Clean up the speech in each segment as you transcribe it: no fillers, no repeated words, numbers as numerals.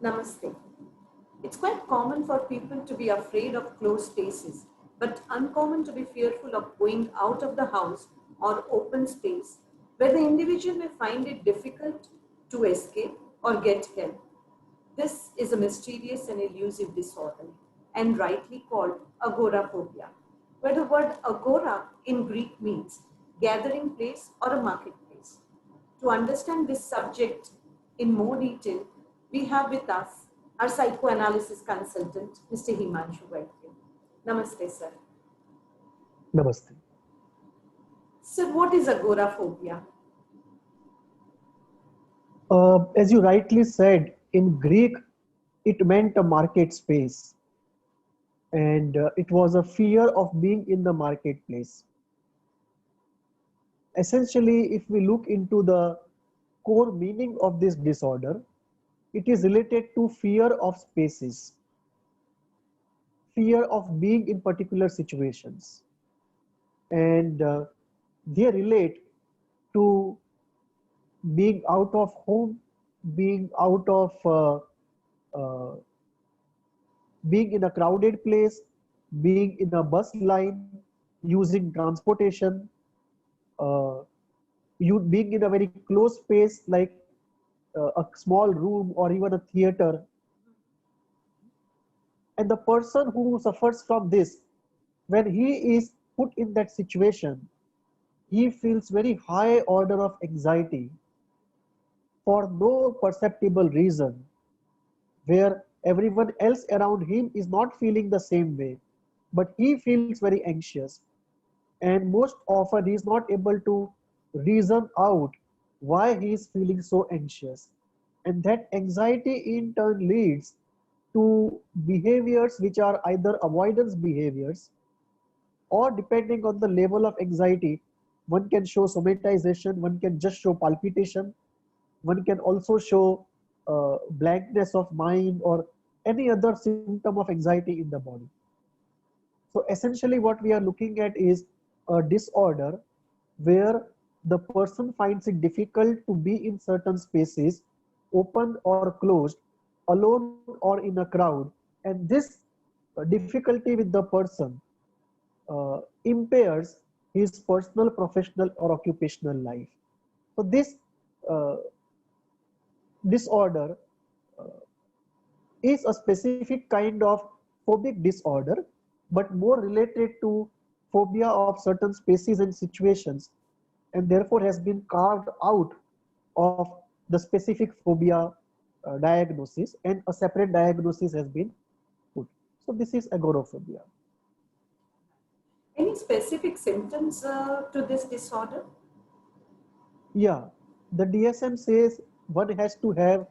Namaste. It's quite common for people to be afraid of closed spaces, but uncommon to be fearful of going out of the house or open space, where the individual may find it difficult to escape or get help. This is a mysterious and elusive disorder, and rightly called agoraphobia, where the word agora in Greek means gathering place or a marketplace. To understand this subject in more detail, we have with us our psychoanalysis consultant, Mr. Himanshu Vaidya. Namaste, sir. Namaste. Sir, what is agoraphobia? As you rightly said, in Greek, it meant a market space, and it was a fear of being in the marketplace. Essentially, if we look into the core meaning of this disorder, it is related to fear of spaces, fear of being in particular situations, and they relate to being out of home, being out of uh, being in a crowded place, being in a bus line, using transportation, uh, you being in a very close space like a small room or even a theater. And the person who suffers from this, when he is put in that situation, he feels very high order of anxiety for no perceptible reason, where everyone else around him is not feeling the same way, but he feels very anxious. And most often he is not able to reason out why he is feeling so anxious. And that anxiety in turn leads to behaviors which are either avoidance behaviors, or depending on the level of anxiety, one can show somatization, one can just show palpitation, one can also show blankness of mind or any other symptom of anxiety in the body. So essentially what we are looking at is a disorder where the person finds it difficult to be in certain spaces, open or closed, alone or in a crowd. And this difficulty with the person impairs his personal, professional or occupational life. So this uh, disorder uh, is a specific kind of phobic disorder, but more related to phobia of certain spaces and situations, and therefore has been carved out of the specific phobia diagnosis, and a separate diagnosis has been put. So this is agoraphobia. Any specific symptoms to this disorder? Yeah, the DSM says one has to have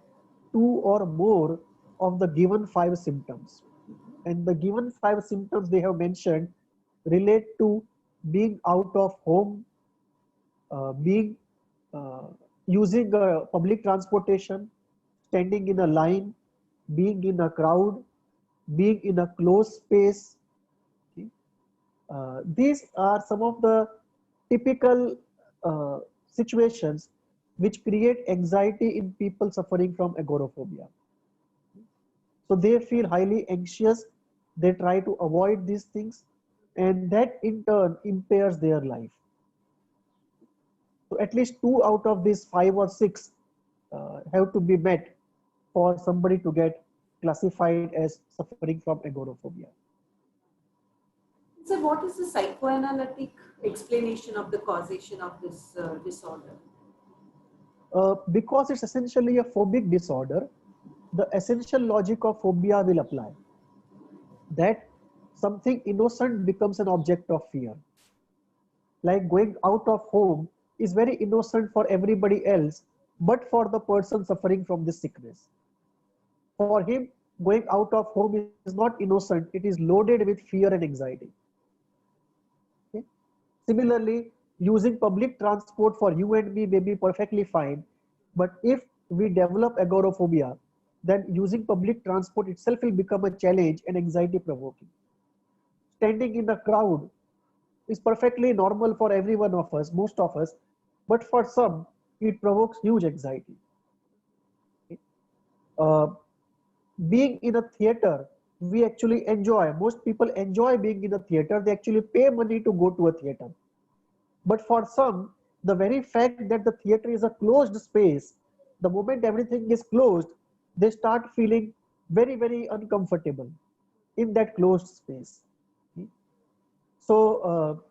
two or more of the given five symptoms. And the given five symptoms they have mentioned relate to being out of home, being uh, using public transportation, standing in a line, being in a crowd, being in a closed space. Okay. These are some of the typical situations which create anxiety in people suffering from agoraphobia. So they feel highly anxious, they try to avoid these things, and that in turn impairs their life. So at least two out of these five or six have to be met for somebody to get classified as suffering from agoraphobia. Sir, what is the psychoanalytic explanation of the causation of this disorder? Because it's essentially a phobic disorder, the essential logic of phobia will apply. That something innocent becomes an object of fear. Like going out of home is very innocent for everybody else, but for the person suffering from this sickness. For him, going out of home is not innocent, it is loaded with fear and anxiety. Okay? Similarly, using public transport for you and me may be perfectly fine, but if we develop agoraphobia, then using public transport itself will become a challenge and anxiety provoking. Standing in a crowd is perfectly normal for every one of us, most of us, but for some, it provokes huge anxiety. Okay? being in a theater, we actually enjoy. Most people enjoy being in a theater. They actually pay money to go to a theater. But for some, the very fact that the theater is a closed space, the moment everything is closed, they start feeling very, very uncomfortable in that closed space. So,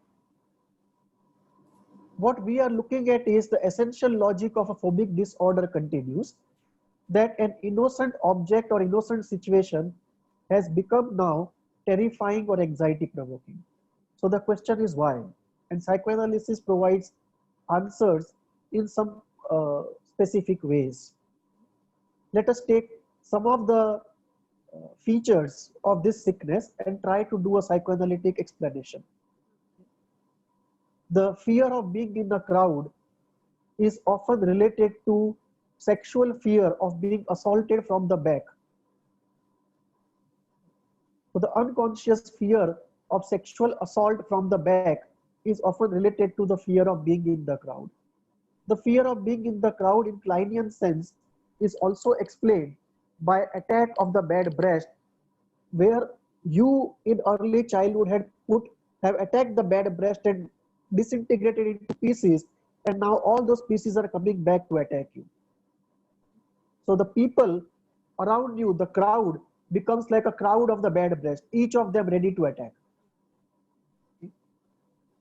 what we are looking at is the essential logic of a phobic disorder continues, that an innocent object or innocent situation has become now terrifying or anxiety provoking. So the question is why? And psychoanalysis provides answers in some specific ways. Let us take some of the features of this sickness and try to do a psychoanalytic explanation. The fear of being in a crowd is often related to sexual fear of being assaulted from the back. So the unconscious fear of sexual assault from the back is often related to the fear of being in the crowd. The fear of being in the crowd in Kleinian sense is also explained by attack of the bad breast, where you in early childhood have attacked the bad breast and disintegrated into pieces, and now all those pieces are coming back to attack you. So the people around you, the crowd, becomes like a crowd of the bad breast, each of them ready to attack.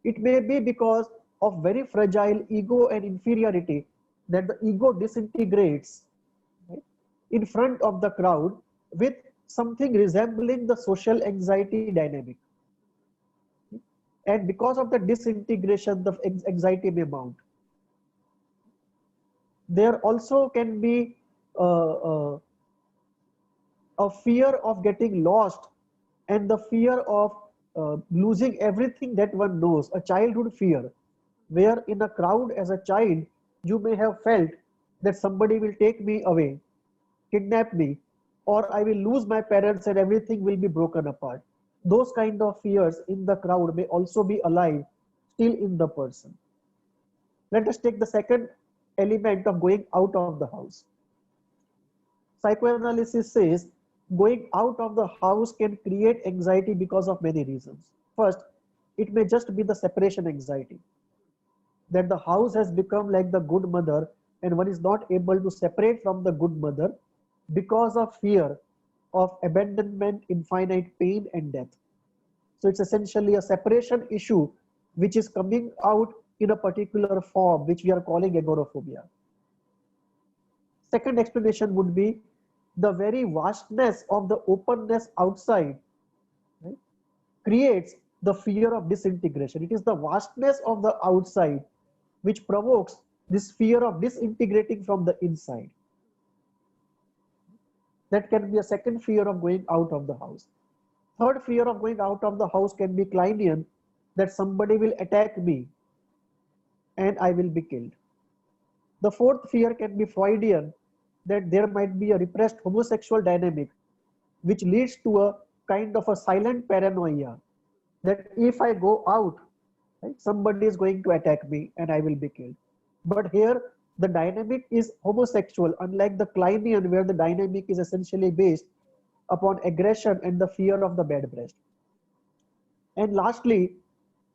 It may be because of very fragile ego and inferiority that the ego disintegrates, right, in front of the crowd with something resembling the social anxiety dynamic. And because of the disintegration, the anxiety may mount. There also can be a fear of getting lost and the fear of losing everything that one knows, a childhood fear, where in a crowd as a child, you may have felt that somebody will take me away, kidnap me, or I will lose my parents and everything will be broken apart. Those kind of fears in the crowd may also be alive still in the person. Let us take the second element of going out of the house. Psychoanalysis says going out of the house can create anxiety because of many reasons. First, it may just be the separation anxiety, that the house has become like the good mother and one is not able to separate from the good mother because of fear of abandonment, infinite pain and death. So it's essentially a separation issue which is coming out in a particular form which we are calling agoraphobia. Second explanation would be the very vastness of the openness outside, right, creates the fear of disintegration. It is the vastness of the outside which provokes this fear of disintegrating from the inside. That can be a second fear of going out of the house. Third fear of going out of the house can be Kleinian, that somebody will attack me and I will be killed. The fourth fear can be Freudian, that there might be a repressed homosexual dynamic which leads to a kind of a silent paranoia that if I go out, right, somebody is going to attack me and I will be killed. But here the dynamic is homosexual, unlike the Kleinian where the dynamic is essentially based upon aggression and the fear of the bad breast. And lastly,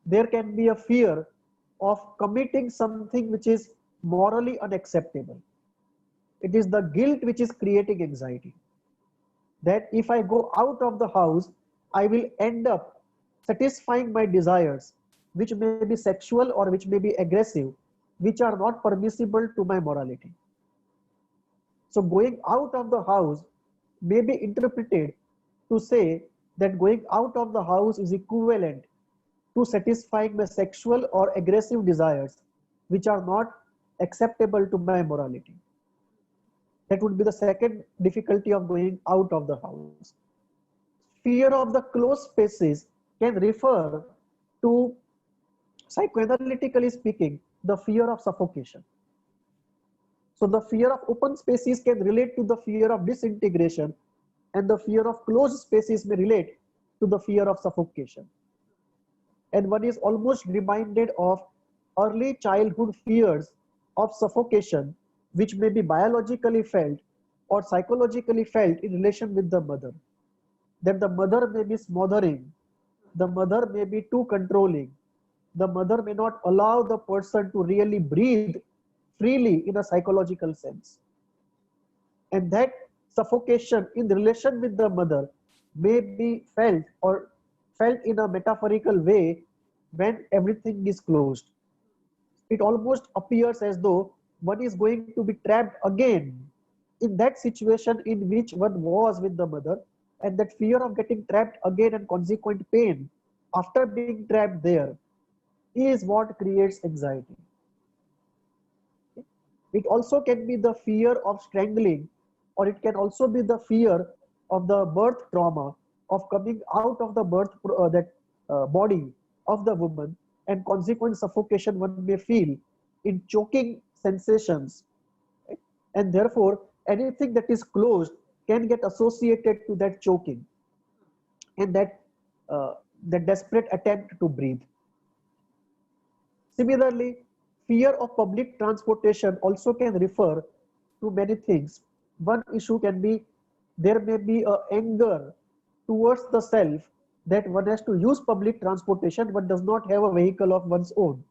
there can be a fear of committing something which is morally unacceptable. It is the guilt which is creating anxiety. That if I go out of the house, I will end up satisfying my desires, which may be sexual or which may be aggressive, which are not permissible to my morality. So going out of the house may be interpreted to say that going out of the house is equivalent to satisfying my sexual or aggressive desires, which are not acceptable to my morality. That would be the second difficulty of going out of the house. Fear of the closed spaces can refer to, psychoanalytically speaking, the fear of suffocation. So the fear of open spaces can relate to the fear of disintegration, and the fear of closed spaces may relate to the fear of suffocation. And one is almost reminded of early childhood fears of suffocation, which may be biologically felt, or psychologically felt in relation with the mother. That the mother may be smothering, the mother may be too controlling, the mother may not allow the person to really breathe freely in a psychological sense. And that suffocation in relation with the mother may be felt or felt in a metaphorical way when everything is closed. It almost appears as though one is going to be trapped again in that situation in which one was with the mother, and that fear of getting trapped again and consequent pain after being trapped there is what creates anxiety. It also can be the fear of strangling, or it can also be the fear of the birth trauma of coming out of the body of the woman, and consequent suffocation one may feel in choking sensations, right? And therefore anything that is closed can get associated to that choking and that desperate attempt to breathe. Similarly, fear of public transportation also can refer to many things. One issue can be there may be a anger towards the self that one has to use public transportation but does not have a vehicle of one's own.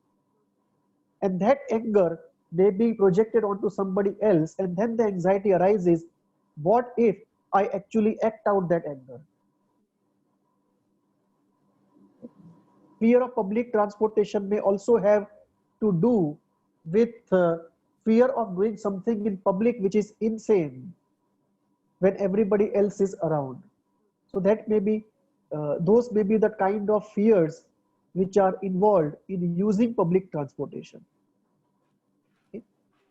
And that anger may be projected onto somebody else, and then the anxiety arises, what if I actually act out that anger? Fear of public transportation may also have to do with fear of doing something in public which is insane when everybody else is around. So that may be those may be the kind of fears which are involved in using public transportation. Okay?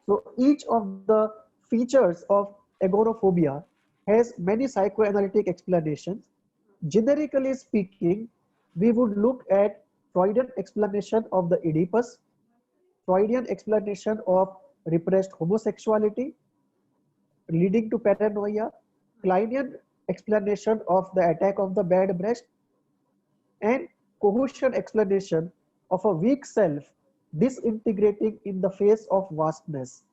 So each of the features of agoraphobia has many psychoanalytic explanations. Generically speaking, we would look at Freudian explanation of the Oedipus, Freudian explanation of repressed homosexuality leading to paranoia, Kleinian explanation of the attack of the bad breast, and Cohutian explanation of a weak self disintegrating in the face of vastness,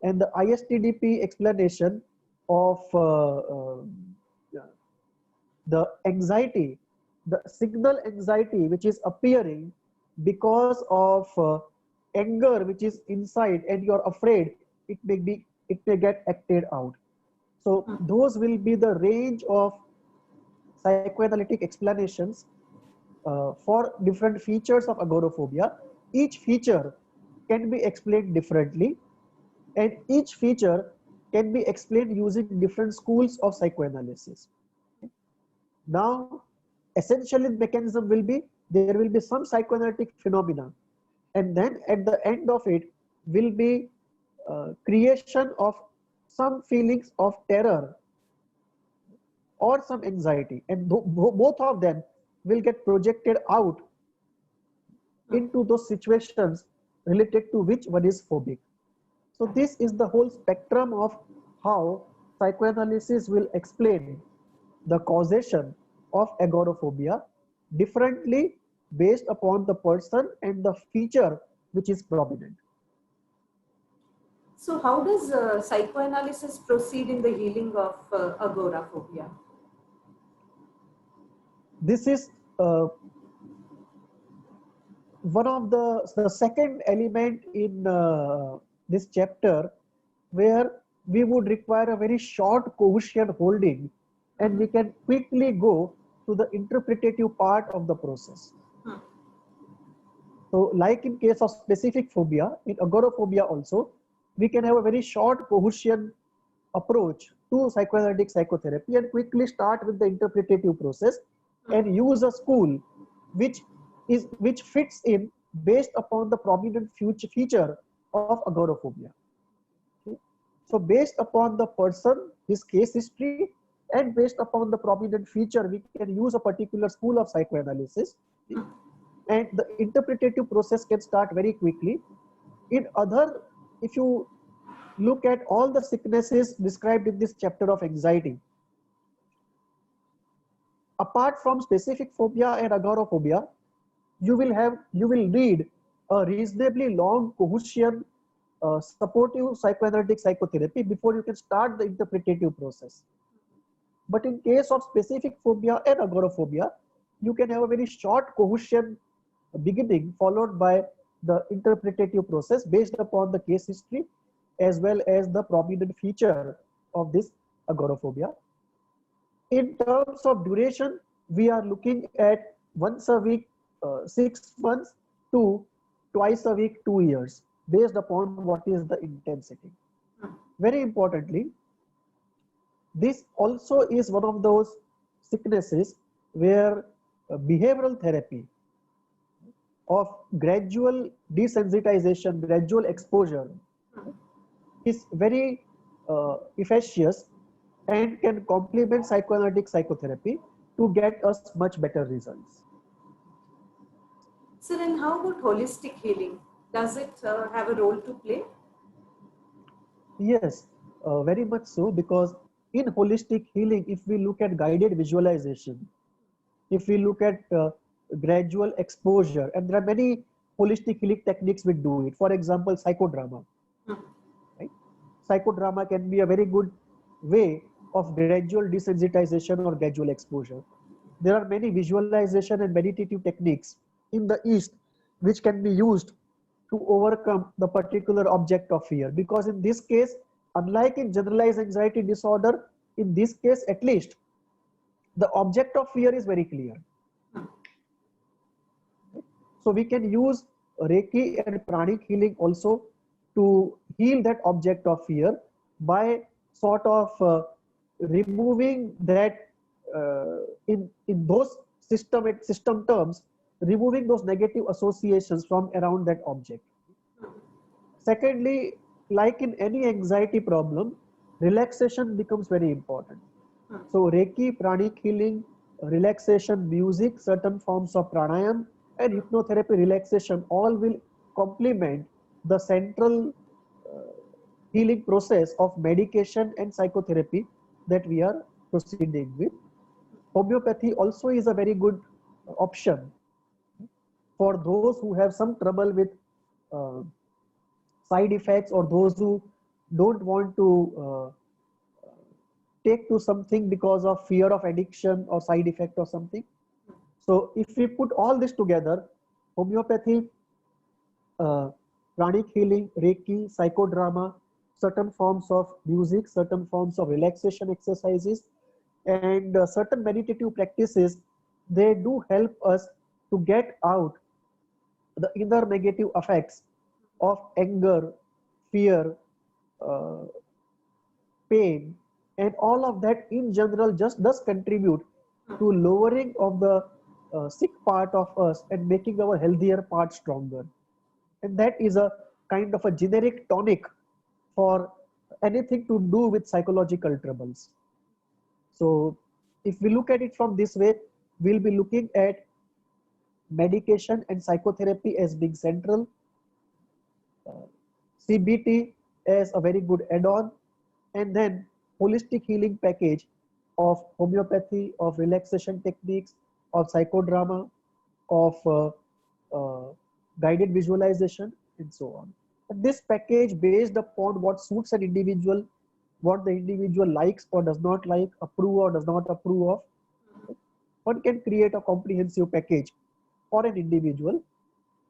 and the ISTDP explanation of the anxiety, the signal anxiety which is appearing because of anger which is inside and you're afraid it may get acted out. So those will be the range of psychoanalytic explanations for different features of agoraphobia. Each feature can be explained differently, and each feature can be explained using different schools of psychoanalysis. Now, essentially the mechanism will be there will be some psychoanalytic phenomena, and then at the end of it will be creation of some feelings of terror or some anxiety, and both of them will get projected out into those situations related to which one is phobic. So this is the whole spectrum of how psychoanalysis will explain the causation of agoraphobia differently based upon the person and the feature which is prominent. So how does psychoanalysis proceed in the healing of agoraphobia? This is one of the second element in this chapter where we would require a very short Cohutian holding, and we can quickly go to the interpretative part of the process. So like in case of specific phobia, in agoraphobia also, we can have a very short Cohutian approach to psychoanalytic psychotherapy and quickly start with the interpretative process and use a school which fits in based upon the prominent feature of agoraphobia. Okay. So based upon the person, his case history, and based upon the prominent feature, we can use a particular school of psychoanalysis, and the interpretative process can start very quickly. If you look at all the sicknesses described in this chapter of anxiety, apart from specific phobia and agoraphobia, you will read a reasonably long Cohutian supportive psychoanalytic psychotherapy before you can start the interpretative process. But in case of specific phobia and agoraphobia, you can have a very short cohesion beginning followed by the interpretative process based upon the case history as well as the prominent feature of this agoraphobia. In terms of duration, we are looking at once a week, 6 months to twice a week, 2 years, based upon what is the intensity. Very importantly, this also is one of those sicknesses where behavioral therapy of gradual desensitization, gradual exposure is very efficacious and can complement psychoanalytic psychotherapy to get us much better results. Sir, and how about holistic healing? Does it have a role to play? Yes, very much so, because in holistic healing, if we look at guided visualization, if we look at gradual exposure, and there are many holistic healing techniques which do it. For example, psychodrama. Right? Psychodrama can be a very good way of gradual desensitization or gradual exposure. There are many visualization and meditative techniques in the East which can be used to overcome the particular object of fear. Because in this case, unlike in generalized anxiety disorder, in this case at least, the object of fear is very clear. So we can use Reiki and pranic healing also to heal that object of fear by sort of removing that in those system terms, removing those negative associations from around that object. Secondly, like in any anxiety problem, relaxation becomes very important. So Reiki, pranic healing, relaxation, music, certain forms of pranayam and hypnotherapy relaxation all will complement the central healing process of medication and psychotherapy that we are proceeding with. Homeopathy also is a very good option for those who have some trouble with uh, side effects or those who don't want to take to something because of fear of addiction or side effect or something. So if we put all this together, homeopathy, pranic healing, Reiki, psychodrama, certain forms of music, certain forms of relaxation exercises, and certain meditative practices, they do help us to get out the inner negative effects of anger, fear, uh, pain, and all of that in general just does contribute to lowering of the sick part of us and making our healthier part stronger. And that is a kind of a generic tonic for anything to do with psychological troubles. So if we look at it from this way, we'll be looking at medication and psychotherapy as being central, CBT as a very good add-on, and then holistic healing package of homeopathy, of relaxation techniques, of psychodrama, of guided visualization, and so on. And this package, based upon what suits an individual, what the individual likes or does not like, approve or does not approve of, one can create a comprehensive package for an individual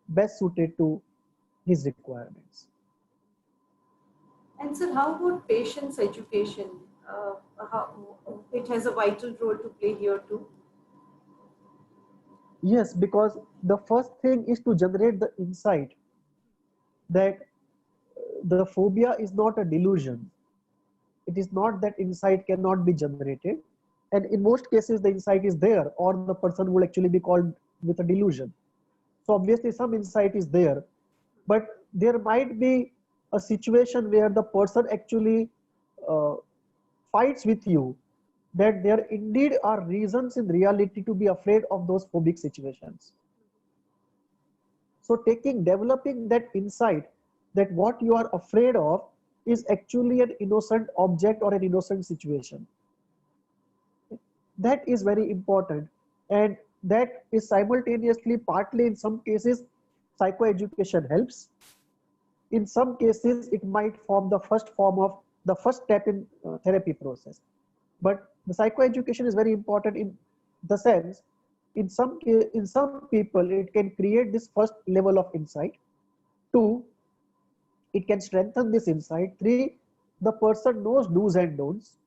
best suited to his requirements. And sir, how about patients' education? How it has a vital role to play here too. Yes, because the first thing is to generate the insight that the phobia is not a delusion. It is not that insight cannot be generated. And in most cases, the insight is there, or the person will actually be called with a delusion. So obviously some insight is there, but there might be a situation where the person actually uh, fights with you that there indeed are reasons in reality to be afraid of those phobic situations. So developing that insight that what you are afraid of is actually an innocent object or an innocent situation. That is very important, and that is simultaneously partly in some cases psychoeducation helps. in some cases, it might form the first step in therapy process. But the psychoeducation is very important in the sense, in some people, it can create this first level of insight. Two, it can strengthen this insight. Three, the person knows do's and don'ts,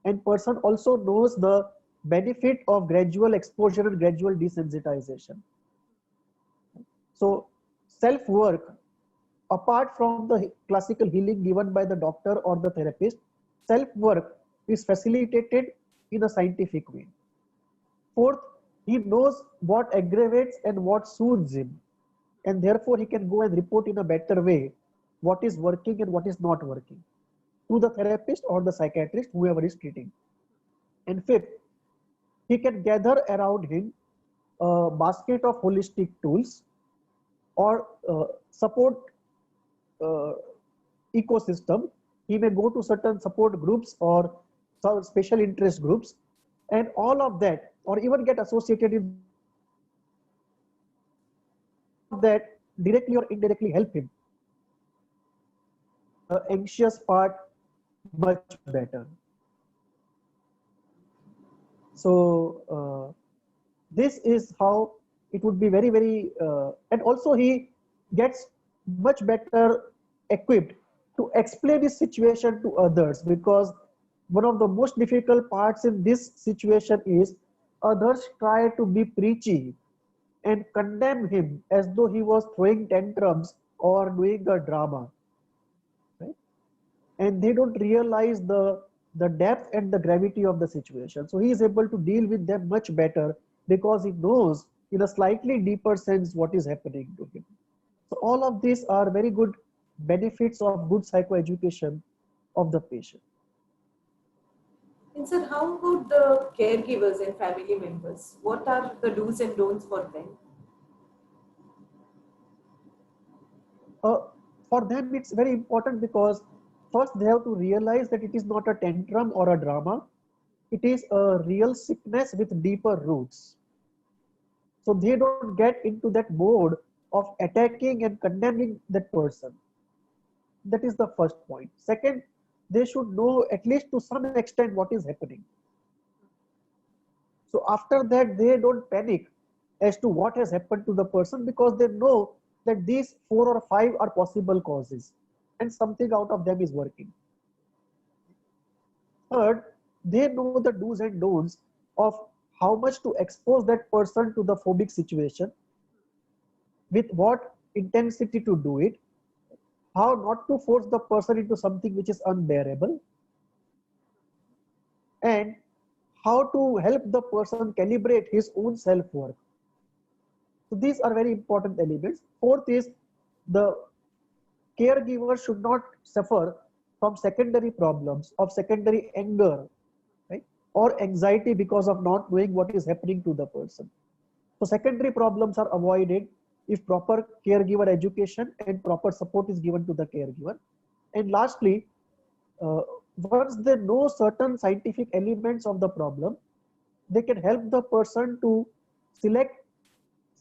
and person also knows the benefit of gradual exposure and gradual desensitization. So self-work, apart from the classical healing given by the doctor or the therapist, self-work is facilitated in a scientific way. Fourth, he knows what aggravates and what soothes him, and therefore he can go and report in a better way what is working and what is not working to the therapist or the psychiatrist, whoever is treating. And fifth, he can gather around him a basket of holistic tools or support uh, ecosystem. He may go to certain support groups or some special interest groups, and all of that, or even get associated in that, directly or indirectly help him the anxious part much better. So this is how it would be very, very, and also he gets much better equipped to explain his situation to others, because one of the most difficult parts in this situation is others try to be preachy and condemn him as though he was throwing tantrums or doing a drama, right? And they don't realize the depth and the gravity of the situation. So he is able to deal with them much better because he knows in a slightly deeper sense what is happening to him. So all of these are very good benefits of good psychoeducation of the patient. And sir, how about the caregivers and family members? What are the do's and don'ts for them? Uh, for them, it's very important because first they have to realize that it is not a tantrum or a drama. It is a real sickness with deeper roots. So they don't get into that mode of attacking and condemning that person. That is the first point. Second, they should know at least to some extent what is happening. So after that, they don't panic as to what has happened to the person, because they know that these 4 or 5 are possible causes and something out of them is working. Third, they know the do's and don'ts of how much to expose that person to the phobic situation, with what intensity to do it, how not to force the person into something which is unbearable, and how to help the person calibrate his own self-worth. So these are very important elements. Fourth is the caregiver should not suffer from secondary problems of secondary anger, right, or anxiety because of not knowing what is happening to the person. So secondary problems are avoided if proper caregiver education and proper support is given to the caregiver. And lastly, once they know certain scientific elements of the problem, they can help the person to select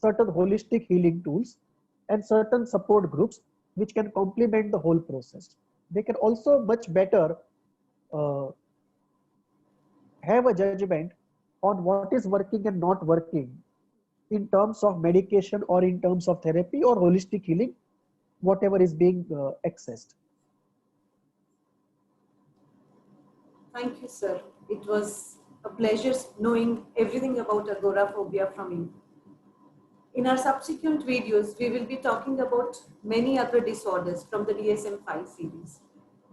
certain holistic healing tools and certain support groups which can complement the whole process. They can also much better uh, have a judgment on what is working and not working in terms of medication or in terms of therapy or holistic healing, whatever is being accessed. Thank you, sir. It was a pleasure knowing everything about agoraphobia from you. In our subsequent videos, we will be talking about many other disorders from the DSM-5 series.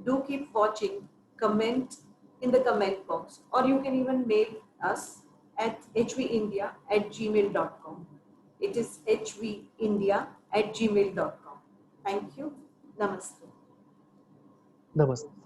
Do keep watching, comment in the comment box, or you can even mail us at hvindia@gmail.com. It is hvindia@gmail.com. Thank you. Namaste. Namaste.